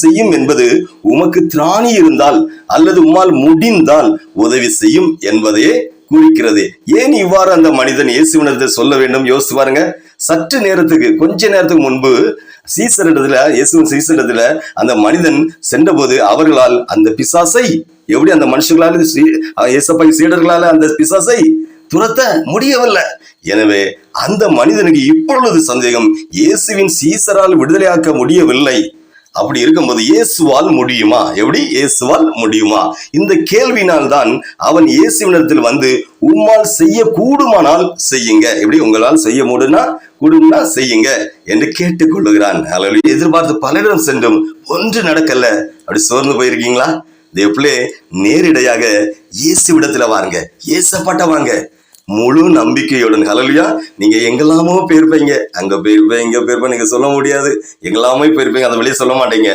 செய்யும் என்பது உமக்கு திராணி இருந்தால் அல்லது உம்மால் முடிந்தால் உதவி செய்யும் என்பதையே குறிக்கிறது. ஏன் இவ்வாறு அந்த மனிதன் இயேசுவினிடத்தில் சொல்ல வேண்டும்? யோசித்து பாருங்க. சற்று நேரத்துக்கு, கொஞ்ச நேரத்துக்கு முன்பு இயேசுவின் சீசரிடத்துல அந்த மனிதன் சென்றபோது அவர்களால் அந்த பிசாசை எப்படி அந்த மனுஷங்களால இயேசப்பா சீடர்களால அந்த பிசாசை துரத்த முடியவில்லை. எனவே அந்த மனிதனுக்கு இப்பொழுது சந்தேகம், இயேசுவின் சீசரால் விடுதலையாக்க முடியவில்லை. அப்படி இருக்கும்போது இயேசுவால் முடியுமா? எப்படி இயேசுவால் முடியுமா? இந்த கேள்வினால் தான் அவன் இயேசுவினிடத்தில் வந்து உம்மால் செய்ய கூடுமானால் செய்யுங்க, எப்படி உங்களால் செய்ய கூடும்னா செய்யுங்க என்று கேட்டுக்கொள்ளுகிறான். எதிர்பார்த்து பலரிடம் சென்றும் ஒன்று நடக்கல. அப்படி சோர்ந்து போயிருக்கீங்களா? தேவப்பிள்ளை நேரிடையாக இயேசுவிடத்துல வாங்க, இயேசப்பாட்ட வாங்க முழு நம்பிக்கையுடன். ஹல்லேலூயா. நீங்க எங்கெல்லாமோ போயிருப்பீங்க, அங்க போயிருப்பேன், இங்க போயிருப்பேன், நீங்க சொல்ல முடியாது. எங்கெல்லாமோ போயிருப்பீங்க, அதை வெளியே சொல்ல மாட்டீங்க.